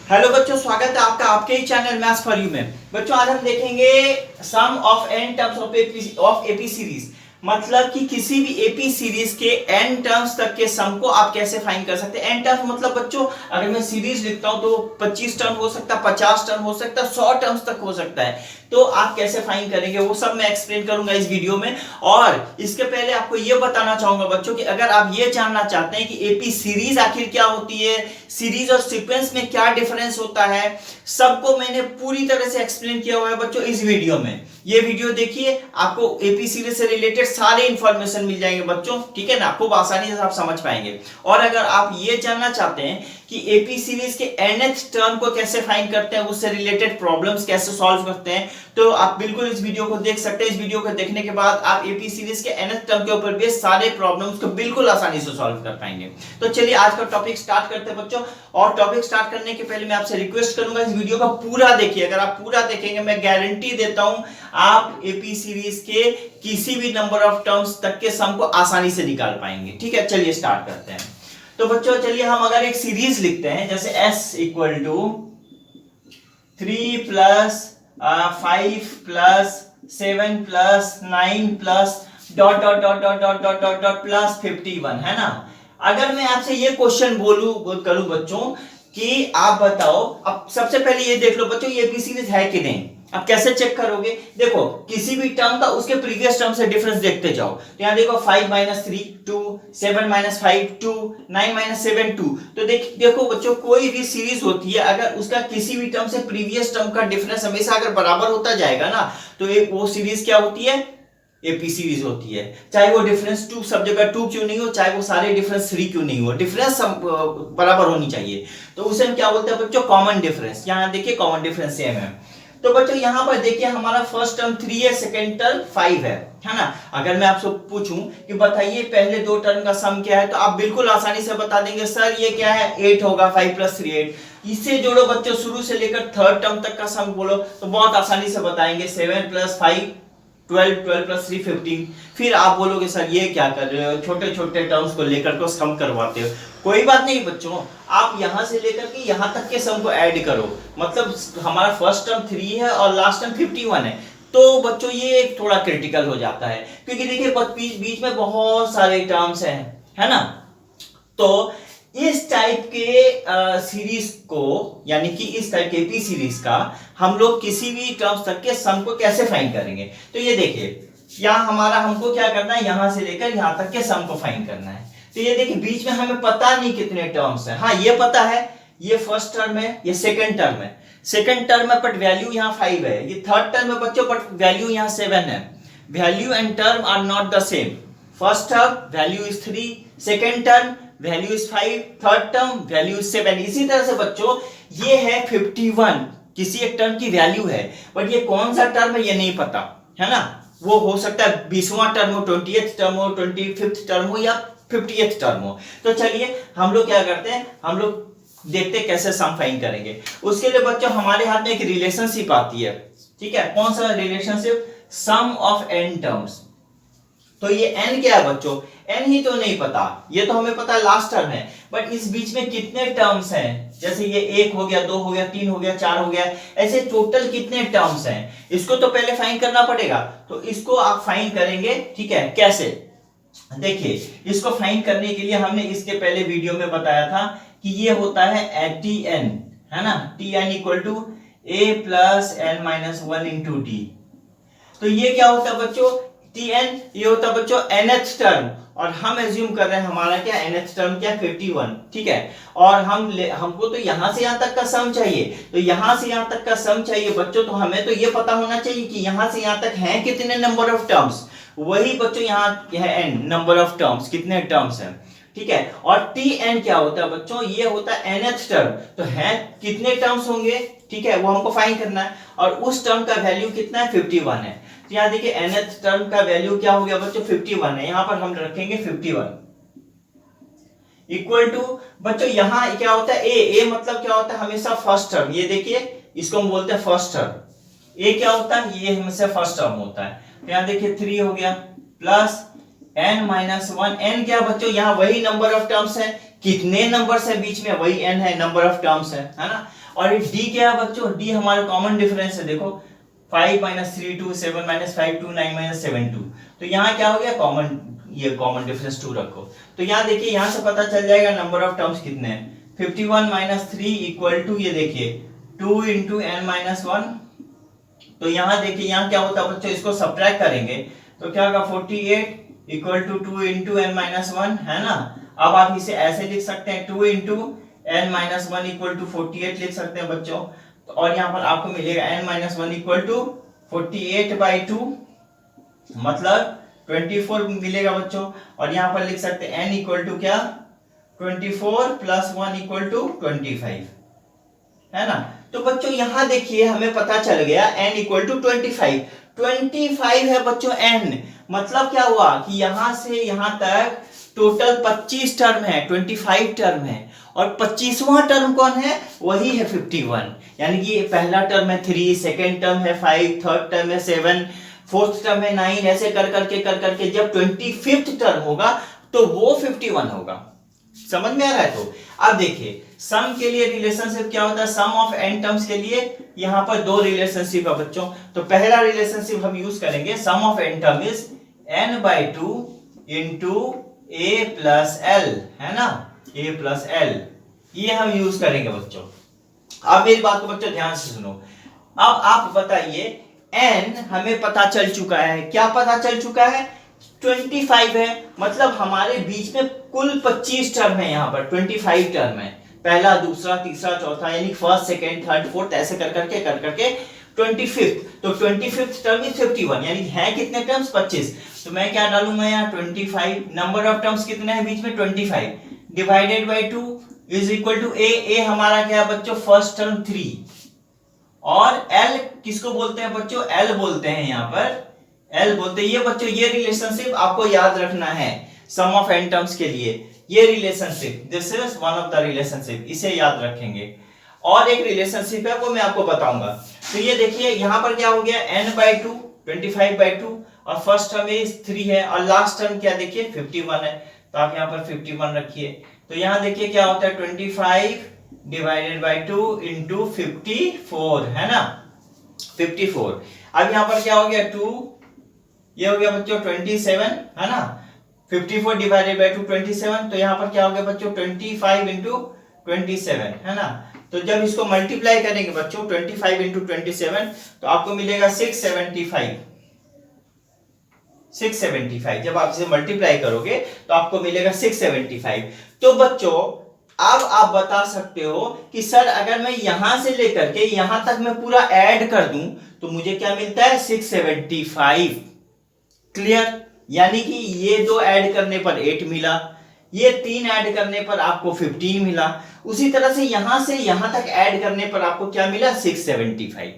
Hello बच्चों, स्वागत है आपका आपके ही चैनल मैथ्स फॉर यू में। बच्चों आज हम देखेंगे sum of n terms of AP series. मतलब कि किसी भी एपी सीरीज के n टर्म्स तक के सम को आप कैसे फाइंड कर सकते हैं। n टर्म्स मतलब बच्चों, अगर मैं सीरीज लिखता हूं तो 25 टर्म हो सकता है, 50 टर्म हो सकता है, 100 टर्म्स तक हो सकता है। तो आप कैसे फाइंड करेंगे वो सब मैं एक्सप्लेन करूंगा इस वीडियो में। और इसके पहले आपको ये बताना चाहूंगा बच्चों कि अगर आप ये जानना चाहते हैं कि एपी सीरीज आखिर क्या होती है, सीरीज और सीक्वेंस में क्या डिफरेंस होता है, सबको मैंने पूरी तरह से एक्सप्लेन किया हुआ है बच्चों इस वीडियो में। ये वीडियो देखिए, आपको एपी सीरीज से रिलेटेड सारे इंफॉर्मेशन मिल जाएंगे बच्चों, ठीक है ना। खूब आसानी से आप समझ पाएंगे। और अगर आप ये जानना चाहते हैं कि एपी सीरीज के nth टर्म को कैसे फाइंड करते हैं, उससे रिलेटेड प्रॉब्लम्स कैसे सॉल्व करते हैं, तो आप बिल्कुल इस वीडियो को देख सकते हैं। इस वीडियो को देखने के बाद आप एपी सीरीज के nth टर्म के ऊपर भी सारे प्रॉब्लम्स को बिल्कुल आसानी से सॉल्व कर पाएंगे। तो चलिए आज का टॉपिक स्टार्ट करते हैं बच्चों। और टॉपिक स्टार्ट करने के पहले मैं आपसे रिक्वेस्ट करूंगा, इस वीडियो को पूरा देखिए। अगर आप पूरा देखेंगे, मैं गारंटी देता हूं आप एपी सीरीज के किसी भी नंबर ऑफ टर्म्स तक के सम को आसानी से निकाल पाएंगे। ठीक है, चलिए स्टार्ट करते हैं। तो बच्चों चलिए हम अगर एक सीरीज लिखते हैं, जैसे s equal to 3 plus 5 plus 7 plus 9 plus dot dot dot dot dot dot dot dot plus 51 है ना। अगर मैं आपसे ये क्वेश्चन करूं बच्चों कि आप बताओ, अब सबसे पहले ये देख लो बच्चों ये एपी सीरीज है कि नहीं। अब कैसे चेक करोगे, देखो किसी भी टर्म का उसके प्रीवियस टर्म से डिफरेंस देखते जाओ। तो यहां देखो 5 माइनस 3 2, 7 माइनस 5 2, 9 माइनस 7 2। तो देखो बच्चों, कोई भी सीरीज होती है अगर उसका किसी भी टर्म से प्रीवियस टर्म का डिफरेंस हमेशा अगर बराबर होता जाएगा ना, तो एक वो सीरीज क्या होती है, एपी सीरीज होती है। चाहे वो डिफरेंस 2 सब जगह 2 क्यों नहीं हो, चाहे वो सारे डिफरेंस 3 क्यों नहीं हो, डिफरेंस बराबर होनी चाहिए। तो उसे हम क्या बोलते हैं बच्चों, कॉमन डिफरेंस। यहां देखिए कॉमन डिफरेंस सेम है। तो बच्चों यहां पर देखिए हमारा फर्स्ट टर्म 3 है, सेकंड टर्म 5 है ना। अगर मैं आपसे पूछूं कि बताइए पहले दो टर्म का सम क्या है, तो आप बिल्कुल आसानी से बता देंगे सर ये क्या है, 8 होगा, 5 प्लस 3 8। इससे जोड़ो बच्चों शुरू से लेकर थर्ड टर्म तक का सम बोलो तो बहुत आसानी से बताएंगे 7 प्लस 5 12, 12 प्लस 3 15। फिर आप बोलोगे सर ये क्या कर रहे हो, छोटे छोटे टर्म्स को लेकर को सम करवाते हो। कोई बात नहीं बच्चों, आप यहां से लेकर के यहां तक के सम को ऐड करो। मतलब हमारा फर्स्ट टर्म 3 है और लास्ट टर्म 51 है। तो बच्चों ये थोड़ा क्रिटिकल हो जाता है, क्योंकि देखिए बीच में बहुत सारे टर्म्स हैं, है ना। तो इस टाइप के सीरीज को, यानी कि इस टाइप के एपी सीरीज का हम लोग किसी भी टर्म्स तक के सम को कैसे फाइंड करेंगे। तो ये देखिए यहाँ हमारा हमको क्या करना है, यहां से लेकर यहां तक के सम को फाइंड करना है। तो ये देखिए बीच में हमें पता नहीं कितने टर्म्स हैं। हाँ ये पता है, ये फर्स्ट टर्म है, ये सेकंड टर्म है। सेकंड टर्म है बट वैल्यू यहाँ 5 है। ये थर्ड टर्म है बच्चों बट वैल्यू यहाँ 7 है। Value and term are not the same. First term value is 3, second term value is 5, third term value is 7। इसी तरह से बच्चों ये है 51, किसी एक टर्म की वैल्यू है, बट ये कौन सा टर्म है ये नहीं पता, है ना। वो हो सकता है 20वां टर्म हो, 20th टर्म हो, 25th टर्म हो या 50th टर्म हो। तो चलिए हम लोग क्या करते हैं, हम लोग देखते हैं कैसे सम फाइंड करेंगे। उसके लिए बच्चों हमारे हाथ में एक रिलेशनशिप आती है, ठीक है। कौन सा relationship, sum of n terms. तो ये n क्या है बच्चों, n ही तो नहीं पता, ये तो हमें पता है लास्ट टर्म है, बट इस बीच में कितने टर्म्स हैं, जैसे ये 1 हो गया, 2 हो गया, 3 हो गया, 4 हो गया, ऐसे टोटल कितने टर्म्स हैं, इसको तो पहले फाइंड करना पड़ेगा। तो इसको आप फाइंड करेंगे, ठीक है। कैसे, देखिए इसको फाइंड करने के लिए हमने इसके पहले वीडियो में बताया था कि ये होता है tn, है ना। tn equal to a plus n minus 1 into T. तो ये क्या होता है बच्चों, tn ये होता है बच्चों nth टर्म, और हम एज्यूम कर रहे हैं हमारा क्या nth टर्म क्या 51, ठीक है। और हमको तो यहां से यहां तक का सम चाहिए, तो यहां से यहां तक का सम चाहिए बच्चों, तो हमें तो ये पता होना चाहिए कि यहां से यहां तक हैं कितने नंबर ऑफ टर्म्स। वही बच्चों यहाँ है n नंबर ऑफ टर्म्स, कितने टर्म्स हैं, ठीक है। और tn क्या होता है बच्चों, ये होता है nth टर्म, तो है कितने टर्म्स होंगे, ठीक है, वो हमको फाइंड करना है। और उस टर्म का वैल्यू कितना है, 51 है। तो यहाँ देखिए nth टर्म का वैल्यू क्या हो गया बच्चों, 51 है। यहाँ पर हम रखेंगे 51 इक्वल टू बच्चों, यहाँ क्या होता है a मतलब क्या होता है, हमेशा फर्स्ट टर्म। ये देखिए इसको हम बोलते हैं फर्स्ट टर्म। a क्या होता है, ये हमेशा फर्स्ट टर्म होता है। तो यहाँ देखिए 3 हो गया प्लस n माइनस 1। n क्या बच्चों, यहाँ वही नंबर ऑफ टर्म्स है, कितने नंबर्स है बीच में, वही n है, नंबर ऑफ टर्म्स है ना। और ये डी क्या है बच्चों, डी हमारा कॉमन डिफरेंस है, देखो 5 माइनस 3 2, 7 माइनस 5 2, 9 माइनस 7 2, तो यहाँ क्या हो गया कॉमन, ये कॉमन डिफरेंस 2 रखो। तो यहाँ देखिए यहाँ से पता चल जाएगा नंबर ऑफ टर्म्स कितने हैं, 51 माइनस 3 इक्वल टू ये देखिए 2 इंटू एन माइनस 1। तो यहाँ देखिए यहाँ क्या होता है बच्चों, इसको सब्ट्रैक्ट करेंगे तो क्या होगा 48 equal to 2 into N minus 1, है ना। अब आप इसे ऐसे लिख सकते हैं 2 into N minus 1 equal to 48 लिख सकते हैं बच्चों। तो और यहाँ पर आपको मिलेगा एन माइनस 1 इक्वल टू 48/2 मतलब 24 मिलेगा बच्चों। और यहाँ पर लिख सकते हैं n इक्वल टू क्या 24 प्लस 1 इक्वल टू 25, है ना। तो बच्चों यहाँ देखिए हमें पता चल गया n इक्वल टू 25 है बच्चों n, मतलब क्या हुआ कि यहां से यहां तक टोटल 25 टर्म है, 25 टर्म है, और 25वां टर्म कौन है, वही है 51। यानी कि पहला टर्म है 3, सेकेंड टर्म है 5, थर्ड टर्म है 7, फोर्थ टर्म है 9, ऐसे कर करके जब 25th टर्म होगा तो वो 51 होगा। समझ में आ रहा है। तो अब देखिए सम के लिए रिलेशनशिप क्या होता है, सम ऑफ n टर्म्स के लिए यहां पर दो रिलेशनशिप है बच्चों। तो पहला रिलेशनशिप हम यूज करेंगे, sum of n term is n/2 into a plus l, है ना, a प्लस l, ये हम यूज करेंगे बच्चों। अब मेरी बात को बच्चों ध्यान से सुनो। अब आप बताइए n हमें पता चल चुका है, क्या पता चल चुका है, 25 है, मतलब हमारे बीच में कुल 25 टर्म है, यहाँ पर 25 टर्म है, पहला दूसरा तीसरा चौथा, यानी फर्स्ट सेकेंड थर्ड फोर्थ ऐसे कर करके 25th। तो 25th टर्म इज 51, यानी है कितने टर्म्स 25। तो मैं क्या डालूंगा यहाँ 25, नंबर ऑफ टर्म्स कितने हैं बीच में 25, divided by 2 is equal to a हमारा क्या है बच्चों फर्स्ट टर्म 3, और l किसको बोलते हैं बच्चों, l बोलते हैं, यहाँ पर l बोलते हैं। ये बच्चों ये रिलेशनशिप आपको याद रखना है सम ऑफ n टर्म्स के लिए, ये relationship, this is one of the relationship, इसे याद रखेंगे। और एक रिलेशनशिप है वो मैं आपको बताऊंगा। तो ये देखिए यहाँ पर क्या हो गया n/2 25/2, और फर्स्ट टर्म इज 3 है, और लास्ट टर्म क्या देखिए 51 है, तो आप यहाँ पर 51 रखिए। तो यहाँ देखिए क्या होता है 25 डिवाइडेड बाय 2 इंटू 54, है ना 54। अब यहाँ पर क्या हो गया 2, ये हो गया बच्चों 27, है ना, 54 डिवाइडेड बाय 2 27, तो यहाँ पर क्या हो गया बच्चों 25 इंटू 27, है ना। तो जब इसको मल्टीप्लाई करेंगे बच्चों 25 इंटू 27 तो आपको मिलेगा 675। जब आप इसे मल्टीप्लाई करोगे तो आपको मिलेगा 675। तो बच्चों अब आप बता सकते हो कि सर अगर मैं यहां से लेकर के यहां तक मैं पूरा ऐड कर दूं तो मुझे क्या मिलता है 675। क्लियर, यानी कि ये दो ऐड करने पर 8 मिला, ये 3 ऐड करने पर आपको 15 मिला, उसी तरह से यहां तक ऐड करने पर आपको क्या मिला 675।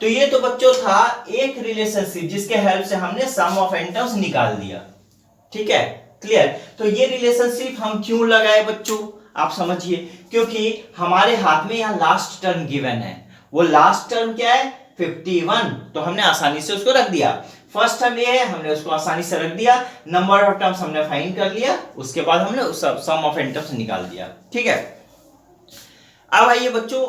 तो ये तो बच्चों था एक रिलेशनशिप जिसके हेल्प से हमने सम ऑफ n टर्म्स निकाल दिया। ठीक है, क्लियर। तो ये रिलेशनशिप हम क्यों लगाए बच्चों, आप समझिए, क्योंकि हमारे हाथ में यहां लास्ट टर्म गिवन है, वो लास्ट टर्म क्या है 51, तो हमने आसानी से उसको रख दिया। फर्स्ट टर्म ये है, हमने उसको आसानी से रख दिया, नंबर ऑफ टर्म्स हमने फाइंड कर लिया, उसके बाद हमने उस सम ऑफ n टर्म्स निकाल दिया। ठीक है, अब आइए बच्चों,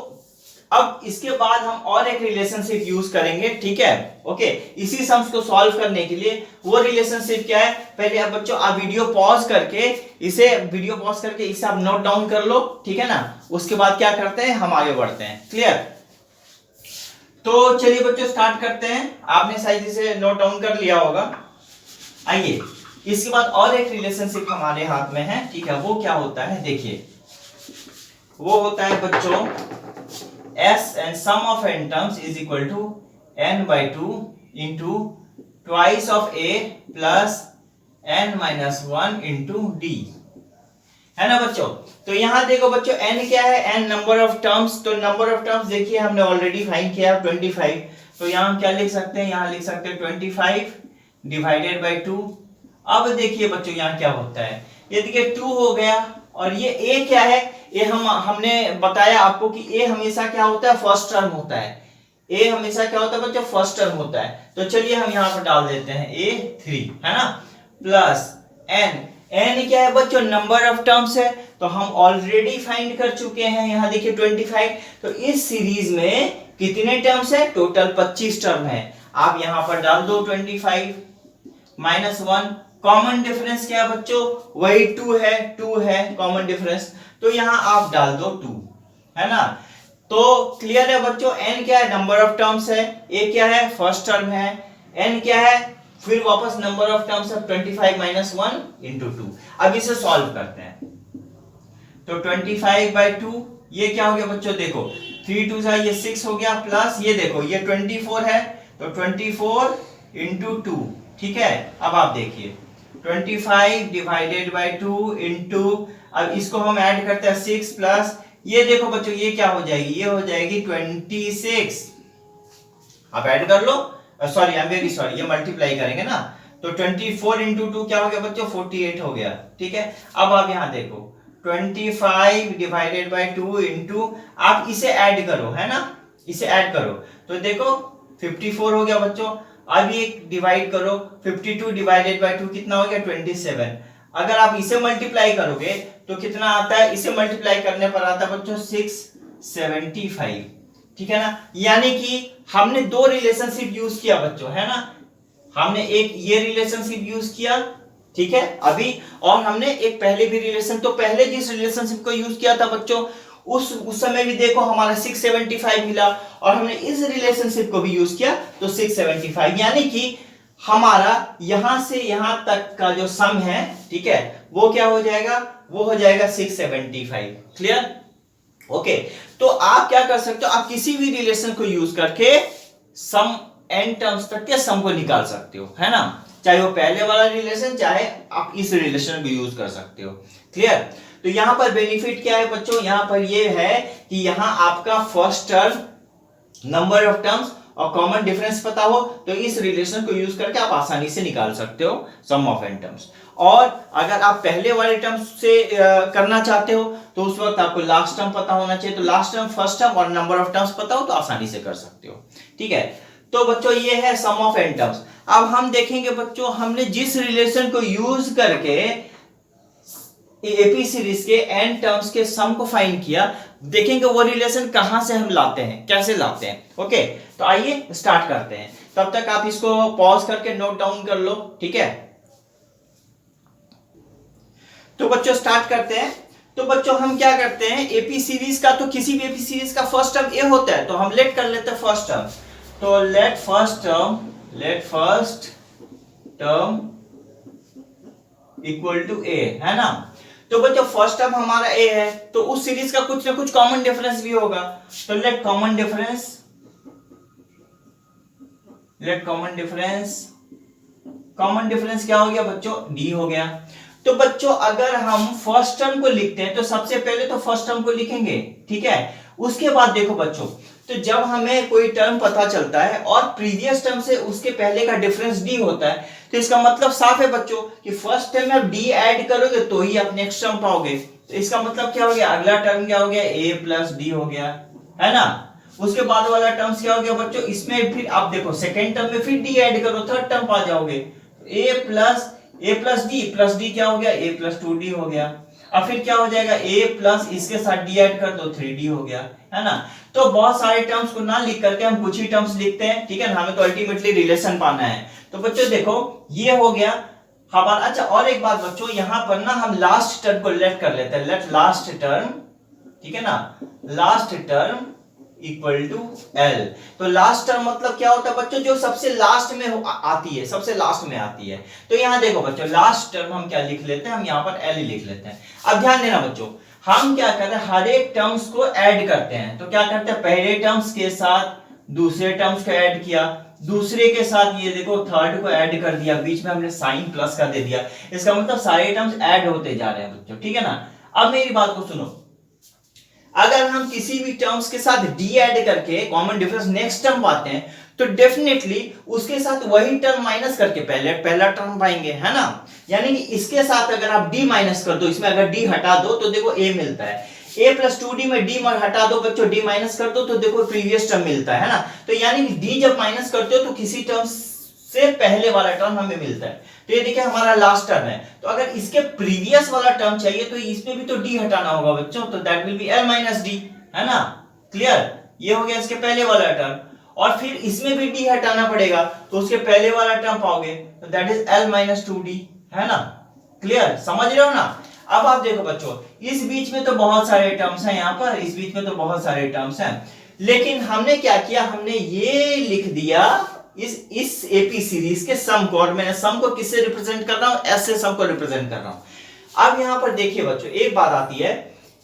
अब इसके बाद हम और एक रिलेशनशिप यूज करेंगे। ठीक है, ओके, इसी सम्स को सॉल्व करने के लिए। वो रिलेशनशिप क्या है, पहले आप बच्चों आप वीडियो पॉज करके इसे आप नोट डाउन कर लो, ठीक है ना। उसके बाद क्या करते हैं, हम आगे बढ़ते हैं। क्लियर, तो चलिए बच्चों स्टार्ट करते हैं। आपने शायद इसे नोट डाउन कर लिया होगा। आइए, इसके बाद और एक रिलेशनशिप हमारे हाथ में है। ठीक है, वो क्या होता है देखिए, वो होता है बच्चों s and sum of n terms is equal to n/2 into twice of a plus n minus 1 into d, है ना बच्चों। तो यहां देखो बच्चों n क्या है, n नंबर ऑफ टर्म्स। तो नंबर ऑफ टर्म्स देखिए हमने ऑलरेडी फाइंड किया 25, तो यहां क्या लिख सकते हैं, यहां लिख सकते हैं 25 डिवाइडेड बाय 2। अब देखिए बच्चों यहां क्या होता है, ये देखिए 2 हो गया, और ये a क्या है, ये हमने बताया आपको कि a हमेशा क्या होता है फर्स्ट टर्म होता है, a हमेशा क्या होता है बच्चों फर्स्ट टर्म होता है। तो चलिए हम यहां पर डाल देते हैं a3, है ना, प्लस n n क्या है बच्चों, नंबर ऑफ टर्म्स है, तो हम ऑलरेडी फाइंड कर चुके हैं, यहां देखिए 25। तो इस सीरीज में कितने टर्म्स है, टोटल 25 टर्म है। आप यहां पर डाल दो 25 माइनस 1, कॉमन डिफरेंस क्या है बच्चों, वही 2 है, 2 है कॉमन डिफरेंस, तो यहां आप डाल दो 2, है ना। तो क्लियर है बच्चों, n क्या है, नंबर ऑफ टर्म्स है, a क्या है, फर्स्ट टर्म है, n क्या है, फिर वापस नंबर ऑफ टर्म्स है 25 माइनस 1 इंटू 2। अब इसे सॉल्व करते हैं, तो 25/2 ये क्या हो गया बच्चों, देखो 3 2 जा ये 6 हो गया, प्लस ये देखो ये 24 है, तो 24 इंटू 2, ठीक है। अब आप देखिए 25 डिवाइडेड बाय 2 इंटू, अब इसको हम ऐड करते हैं 6 प्लस ये देखो बच्चों ये क्या हो जाएगी, ये हो जाएगी 26। आप ऐड कर लो, sorry I am very sorry, ये मल्टीप्लाई करेंगे ना, तो 24 इंटू 2 क्या हो गया बच्चों, 48 हो गया, ठीक है। अब आप यहां देखो 25 डिवाइडेड बाय 2 इंटू, आप इसे ऐड करो, है ना, इसे ऐड करो, तो देखो 54 हो गया बच्चों। अब ये डिवाइड करो, 52 डिवाइडेड बाय 2 कितना हो गया, 27। अगर आप इसे मल्टीप्लाई करोगे तो कितना आता है, इसे मल्टीप्लाई करने पर आता है बच्चों 675, ठीक है ना। यानी कि हमने दो रिलेशनशिप यूज किया बच्चों, है ना, हमने एक ये रिलेशनशिप यूज किया, ठीक है अभी, और हमने एक पहले भी रिलेशन, तो पहले जिस रिलेशनशिप को यूज किया था बच्चों उस समय भी देखो हमारा 675 मिला, और हमने इस रिलेशनशिप को भी यूज किया तो 675, यानी कि हमारा यहां से यहां तक का जो सम है, ठीक है, वो क्या हो जाएगा, वो हो जाएगा 675। Clear, okay. तो आप क्या कर सकते हो, आप किसी भी रिलेशन को यूज करके सम n टर्म्स तक के सम को निकाल सकते हो, है ना, चाहे वो पहले वाला रिलेशन, चाहे आप इस रिलेशन को यूज कर सकते हो। क्लियर, तो यहां पर बेनिफिट क्या है बच्चों, यहां पर ये है कि यहां आपका first term, number of terms और कॉमन डिफरेंस पता हो, तो इस रिलेशन को यूज करके आप आसानी से निकाल सकते हो सम ऑफ n टर्म्स। और अगर आप पहले वाले टर्म्स से करना चाहते हो तो उस वक्त आपको लास्ट टर्म पता होना चाहिए, तो लास्ट टर्म, फर्स्ट टर्म और नंबर ऑफ टर्म्स पता हो तो आसानी से कर सकते हो, ठीक है। तो बच्चों ये है सम ऑफ n टर्म्स। अब हम देखेंगे बच्चों, हमने जिस रिलेशन को यूज करके एपी सीरीज के n टर्म्स के सम को फाइंड किया, देखेंगे वो रिलेशन कहां से हम लाते हैं, कैसे लाते हैं। ओके, तो आइए स्टार्ट करते हैं, तब तक आप इसको पॉज करके नोट डाउन कर लो, ठीक है। तो बच्चों स्टार्ट करते हैं। तो बच्चों हम क्या करते हैं, एपी सीरीज का, तो किसी भी एपी सीरीज का फर्स्ट टर्म ए होता है, तो हम लेट कर लेते हैं फर्स्ट टर्म, तो let first term equal to a, है ना। तो बच्चों फर्स्ट टर्म हमारा ए है, तो उस सीरीज का कुछ ना कुछ कॉमन डिफरेंस भी होगा, तो लेट कॉमन डिफरेंस क्या हो गया बच्चों, डी हो गया। तो बच्चों अगर हम फर्स्ट टर्म को लिखते हैं तो सबसे पहले तो फर्स्ट टर्म को लिखेंगे, ठीक है। उसके बाद देखो बच्चों, तो जब हमें कोई टर्म पता चलता है और प्रीवियस टर्म से उसके पहले का डिफरेंस डी होता है, तो इसका मतलब साफ है बच्चों कि फर्स्ट टर्म में आप डी ऐड करोगे तो ही आप नेक्स्ट टर्म पाओगे। तो इसका मतलब क्या हो गया, अगला टर्म क्या हो गया, ए प्लस डी हो गया, है ना। उसके बाद वाला टर्म्स क्या हो गया बच्चों, इसमें फिर आप देखो सेकेंड टर्म में फिर डी ऐड करो, थर्ड टर्म पा जाओगे, ए प्लस डी क्या हो गया, ए प्लस 2d हो गया। अब फिर क्या हो जाएगा, a प्लस इसके साथ d ऐड कर दो, 3d हो गया, है ना। तो बहुत सारे टर्म्स को ना लिख करके हम कुछ ही टर्म्स लिखते हैं, ठीक है ना, हमें तो अल्टीमेटली रिलेशन पाना है। तो बच्चों देखो ये हो गया हमारा। अच्छा और एक बात बच्चों, यहां पर ना हम लास्ट टर्म को लेट कर लेते हैं, लेट लास्ट टर्म, ठीक है ना, last term equal to L. तो लास्ट टर्म मतलब क्या होता है बच्चों, जो सबसे लास्ट में आती है, सबसे लास्ट में आती है। तो यहां देखो बच्चों लास्ट टर्म हम क्या लिख लेते हैं, हम यहां पर एल ही लिख लेते हैं। अब ध्यान देना बच्चों, हम क्या करते हैं, हर एक टर्म्स को ऐड करते हैं। तो क्या करते हैं, पहले टर्म्स के साथ दूसरे टर्म्स को ऐड किया, दूसरे के साथ ये देखो थर्ड को ऐड कर दिया, बीच में हमने साइन प्लस का दे दिया, इसका मतलब सारे टर्म्स ऐड होते जा रहे हैं बच्चों, ठीक है ना। अब मेरी बात को सुनो, अगर हम किसी भी टर्म्स के साथ डी ऐड करके कॉमन डिफरेंस नेक्स्ट टर्म पाते हैं, तो डेफिनेटली उसके साथ वही टर्म माइनस करके पहला टर्म पाएंगे, है ना। यानी कि इसके साथ अगर आप डी माइनस कर दो, इसमें अगर डी हटा दो तो देखो ए मिलता है, a प्लस 2d में डी हटा दो बच्चों, डी माइनस कर दो तो देखो प्रीवियस टर्म मिलता है ना। तो यानी कि डी जब माइनस करते हो तो किसी टर्म से पहले वाला टर्म हमें मिलता है। तो ये देखिए हमारा लास्ट टर्म है, तो अगर इसके प्रीवियस वाला टर्म चाहिए तो इसमें भी तो डी हटाना होगा बच्चों, तो that will be l minus D, है ना। क्लियर, ये हो गया इसके पहले वाला टर्म, और फिर इसमें भी डी हटाना पड़ेगा, तो उसके पहले वाला टर्म पाओगे तो that is l minus two D, है ना। क्लियर, समझ रहे हो ना। अब आप देखो बच्चों, इस बीच में तो बहुत सारे टर्म्स हैं, यहाँ पर इस बीच में तो बहुत सारे टर्म्स हैं, लेकिन हमने क्या किया, हमने ये लिख दिया इस एपी सीरीज के सम को, और मैंने सम को किससे रिप्रेजेंट कर रहा हूं, एस से सम को रिप्रेजेंट कर रहा हूं। अब यहां पर देखिए बच्चों, एक बात आती है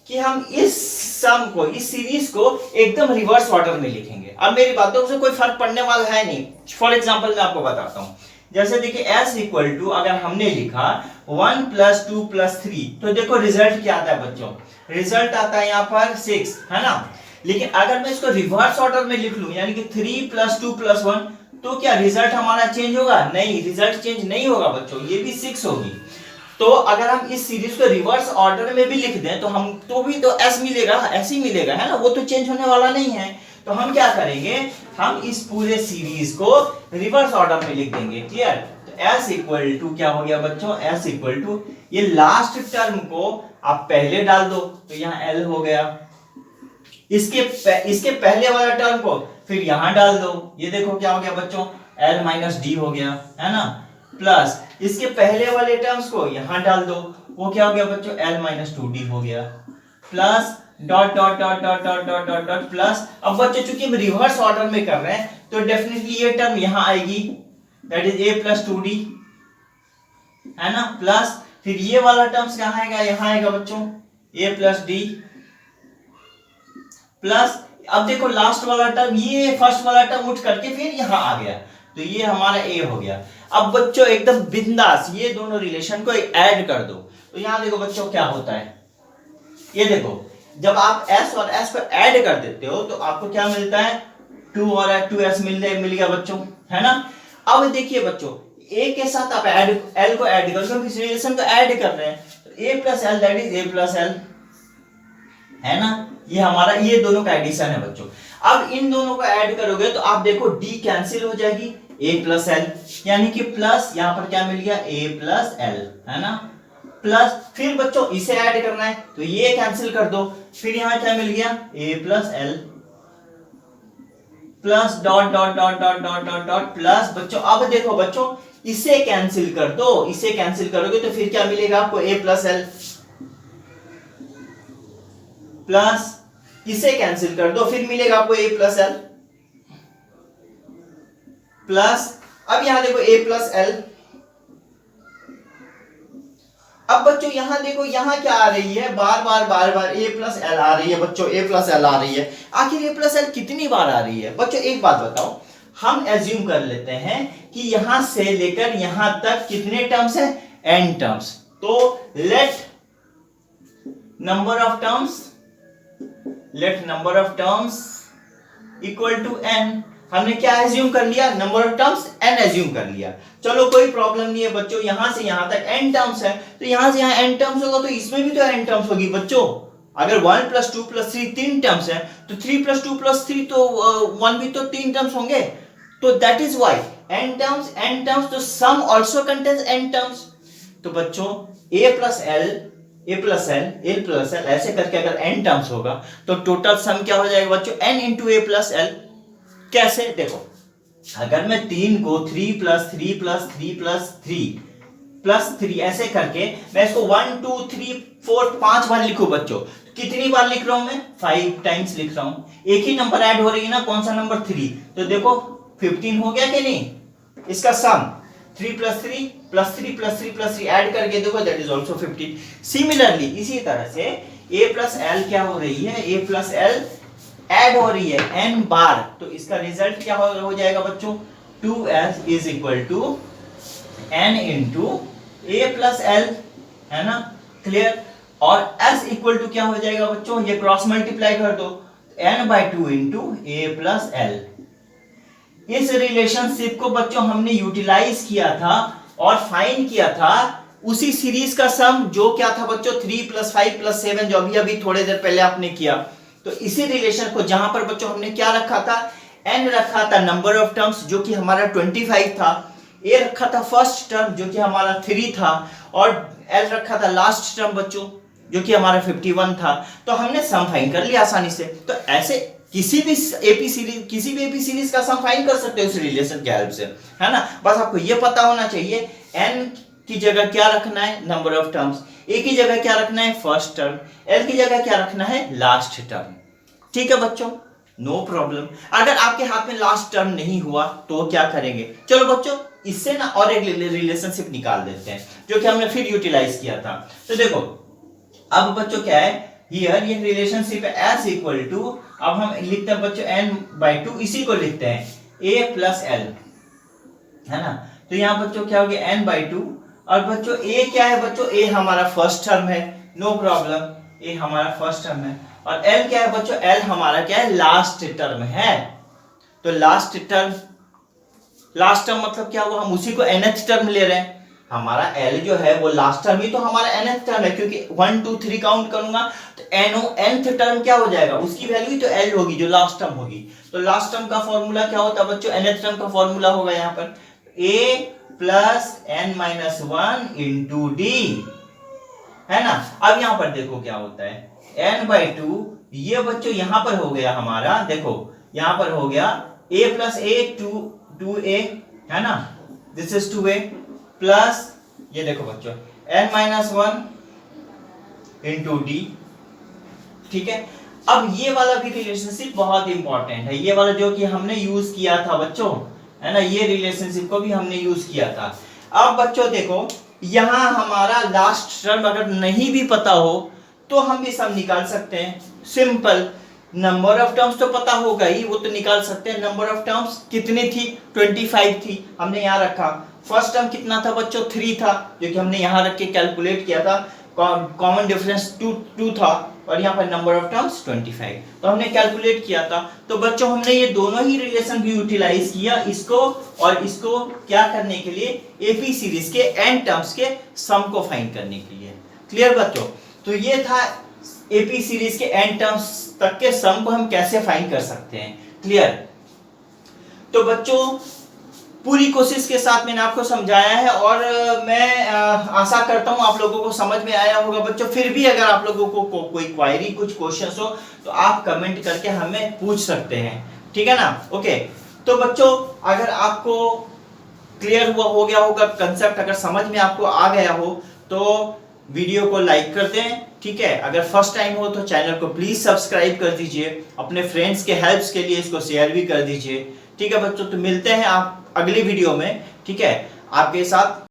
कि हम इस सम को, इस सीरीज को एकदम रिवर्स ऑर्डर में लिखेंगे। अब मेरी बातों से कोई फर्क पड़ने वाला है नहीं। फॉर एग्जांपल मैं आपको बताता हूं, जैसे देखिए s इक्वल टू अगर हमने लिखा 1 प्लस 2 प्लस 3, तो देखो रिजल्ट क्या आता है बच्चों, रिजल्ट आता है यहाँ पर 6, है ना। लेकिन अगर मैं इसको रिवर्स ऑर्डर में लिख लूं, यानी कि 3 प्लस 2 प्लस 1, तो क्या रिजल्ट हमारा चेंज होगा? नहीं, रिजल्ट चेंज नहीं होगा बच्चों, ये भी 6 होगी। तो अगर हम इस सीरीज को रिवर्स ऑर्डर में भी लिख दें तो हम तो भी तो s मिलेगा, ऐसे ही मिलेगा, है ना, वो तो चेंज होने वाला नहीं है। तो हम क्या करेंगे, हम इस पूरे सीरीज को रिवर्स ऑर्डर में लिख देंगे। क्लियर, तो s इक्वल टू क्या हो गया बच्चों, s इक्वल टू ये लास्ट टर्म को आप पहले डाल दो, तो यहाँ l हो गया, इसके पहले वाला टर्म को फिर यहां डाल दो, ये देखो क्या हो गया बच्चों, l माइनस डी हो गया, है ना, प्लस इसके पहले वाले टर्म्स को यहां डाल दो, वो क्या हो गया बच्चों, l माइनस टू डी हो गया, plus dot dot dot dot dot dot dot dot plus. अब बच्चों चूंकि हम रिवर्स ऑर्डर में कर रहे हैं तो डेफिनेटली ये टर्म यहां आएगी, that is a plus two D, है ना, प्लस फिर ये वाला टर्म्स कहां आएगा, यहां आएगा बच्चों a प्लस डी, प्लस अब देखो लास्ट वाला टर्म, ये फर्स्ट वाला टर्म उठ करके फिर यहां आ गया, तो ये हमारा a हो गया। अब बच्चों एकदम बिंदास ये दोनों रिलेशन को ऐड कर दो, तो यहां देखो बच्चों क्या होता है, ये देखो जब आप s और s को ऐड कर देते हो तो आपको क्या मिलता है, 2 और 2s मिल गया बच्चों, है ना। अब देखिए बच्चों, a के साथ आप l को ऐड करो, क्योंकि इस रिलेशन को ऐड कर रहे हैं, तो a plus L that is a plus L, है ना, ये हमारा ये दोनों का एडिशन है बच्चों। अब इन दोनों को ऐड करोगे तो आप देखो d कैंसिल हो जाएगी, a प्लस एल, यानी कि प्लस यहां पर क्या मिल गया, a प्लस एल, है ना, प्लस फिर बच्चों इसे ऐड करना है तो ये कैंसिल कर दो, फिर यहां क्या मिल गया, a plus L, plus dot dot dot dot dot dot dot plus. बच्चों अब देखो बच्चों, इसे कैंसिल कर दो, इसे कैंसिल करोगे तो फिर क्या मिलेगा आपको, a प्लस एल, प्लस इसे कैंसिल कर दो, फिर मिलेगा आपको a प्लस एल, प्लस अब यहां देखो a प्लस एल। अब बच्चों यहां देखो, यहां क्या आ रही है, बार बार a प्लस एल आ रही है बच्चों, a प्लस एल आ रही है। आखिर a प्लस एल कितनी बार आ रही है बच्चों, एक बात बताओ, हम एज्यूम कर लेते हैं कि यहां से लेकर यहां तक कितने टर्म्स है, n टर्म्स, तो let number of terms equal to n। हमने क्या एज्यूम कर लिया, number of terms n assume कर लिया। चलो कोई प्रॉब्लम नहीं है बच्चों, यहां से यहां तक n टर्म्स है, तो यहां से यहां n टर्म्स होगा तो इसमें भी तो n टर्म्स होगी बच्चों। अगर 1 प्लस 2 प्लस 3 3 टर्म्स है, तो 3 प्लस 2 प्लस 3 तो 1 भी तो 3 टर्म्स होंगे, तो that is why n terms, तो sum also contains n terms. तो बच्चों a प्लस एल ऐसे करके अगर n टर्म्स होगा तो टोटल सम क्या हो जाएगा बच्चों, n into a plus L. कैसे, देखो अगर मैं 3 को 3 प्लस 3 प्लस 3 प्लस 3 प्लस 3 ऐसे करके मैं इसको 1 2 3 4 5 बार लिखूं बच्चों, कितनी बार लिख रहा हूं मैं, 5 टाइम्स लिख रहा हूं, एक ही नंबर ऐड हो रही है ना, कौन सा नंबर, 3, तो देखो 15 हो गया कि नहीं, इसका सम 3 plus 3 plus 3 plus 3 plus 3 add करके देखो दैट इज आल्सो 15। सिमिलरली इसी तरह से a प्लस एल क्या हो रही है, a प्लस एल ऐड हो रही है n बार, तो इसका रिजल्ट क्या हो जाएगा बच्चों, 2s is equal to n into a plus L, है ना, क्लियर। और s इक्वल टू क्या हो जाएगा बच्चों, ये क्रॉस मल्टीप्लाई कर दो, n by 2 into a plus L. इस रिलेशनशिप को बच्चों हमने यूटिलाइज किया था और फाइंड किया था उसी सीरीज का सम, जो क्या था बच्चों, 3 प्लस 5 प्लस 7, जो अभी थोड़े देर पहले आपने किया। तो इसी रिलेशन को जहां पर बच्चों हमने क्या रखा था, n रखा था नंबर ऑफ टर्म्स, जो कि हमारा 25 था, ए रखा था फर्स्ट टर्म जो कि हमारा 3 था, और एल रखा था लास्ट टर्म बच्चों जो कि हमारा 51 था। तो हमने सम फाइंड कर लिया आसानी से। तो ऐसे किसी भी एपी सीरीज का सम फाइंड कर सकते हो इस रिलेशन के हेल्प से, है ना। बस आपको ये पता होना चाहिए एन की जगह क्या रखना है, नंबर ऑफ टर्म्स, ए की जगह क्या रखना है, फर्स्ट टर्म, एल की जगह क्या रखना है, लास्ट टर्म। ठीक है बच्चों, नो प्रॉब्लम। अगर आपके हाथ में लास्ट टर्म नहीं हुआ तो क्या करेंगे, चलो बच्चों इससे ना और एक रिलेशनशिप निकाल देते हैं जो कि हमने फिर यूटिलाइज किया था। तो देखो अब बच्चों क्या है, हियर ये रिलेशनशिप है एस इक्वल टू, अब हम लिखते हैं बच्चों n/2, इसी को लिखते हैं a प्लस एल, है ना। तो यहाँ बच्चों क्या हो गया n/2, और बच्चों a क्या है बच्चों, a हमारा फर्स्ट टर्म है, नो प्रॉब्लम, a हमारा फर्स्ट टर्म है, और l क्या है बच्चों, l हमारा क्या है, लास्ट टर्म है। तो लास्ट टर्म मतलब क्या हुआ, हम उसी को nth टर्म ले रहे हैं, हमारा l जो है वो लास्ट टर्म ही तो हमारा nth टर्म है, क्योंकि 1 2 3 काउंट करूंगा तो nth टर्म क्या हो जाएगा, उसकी वैल्यू ही तो l होगी जो लास्ट टर्म होगी। तो लास्ट टर्म का फॉर्मूला क्या होता है बच्चों, nth टर्म का फॉर्मूला होगा यहाँ पर a plus n-1 into d, है ना। अब यहाँ पर देखो क्या होता है n/2, ये बच्चों यहाँ पर हो गया हमारा, देखो यहाँ पर हो गया a प्लस a 2a, है ना, दिस इज 2a प्लस ये देखो बच्चों n-1 इंटू d। ठीक है, अब ये वाला भी रिलेशनशिप बहुत इंपॉर्टेंट है, ये वाला जो कि हमने यूज किया था बच्चों, है ना, ये रिलेशनशिप को भी हमने यूज किया था। अब बच्चों देखो यहां हमारा लास्ट टर्म अगर नहीं भी पता हो तो हम भी सब निकाल सकते हैं, सिंपल। नंबर ऑफ टर्म्स तो पता होगा ही, वो तो निकाल सकते हैं। नंबर ऑफ टर्म्स कितनी थी, 25 थी, हमने यहाँ रखा। फर्स्ट टर्म कितना था बच्चों, 3 था, जो कि हमने यहाँ रख के कैलकुलेट किया था। कॉमन डिफरेंस 2 था, और यहाँ पर नंबर ऑफ टर्म्स 25, तो हमने कैलकुलेट किया था। तो बच्चों हमने ये दोनों ही रिलेशन भी यूटिलाइज किया, इसको और इसको क्या करने के लिए, एपी सीरीज के एन टर्म्स के सम को फाइंड करने के लिए। क्लियर बच्चों, तो ये था एपी सीरीज के एन टर्म्स तक के सम को हम कैसे फाइंड कर सकते हैं। क्लियर, तो बच्चों पूरी कोशिश के साथ मैंने आपको समझाया है, और मैं आशा करता हूं आप लोगों को समझ में आया होगा बच्चों। फिर भी अगर आप लोगों को कोई क्वेरी, कुछ क्वेश्चंस हो तो आप कमेंट करके हमें पूछ सकते हैं, ठीक है ना। ओके, तो बच्चों अगर आपको क्लियर हुआ हो गया होगा कंसेप्ट, अगर समझ में आपको आ गया हो तो वीडियो को लाइक कर दें, ठीक है। अगर फर्स्ट टाइम हो तो चैनल को प्लीज सब्सक्राइब कर दीजिए, अपने फ्रेंड्स के हेल्प्स के लिए इसको शेयर भी कर दीजिए, ठीक है बच्चों। तो मिलते हैं आप अगली वीडियो में, ठीक है, आपके साथ।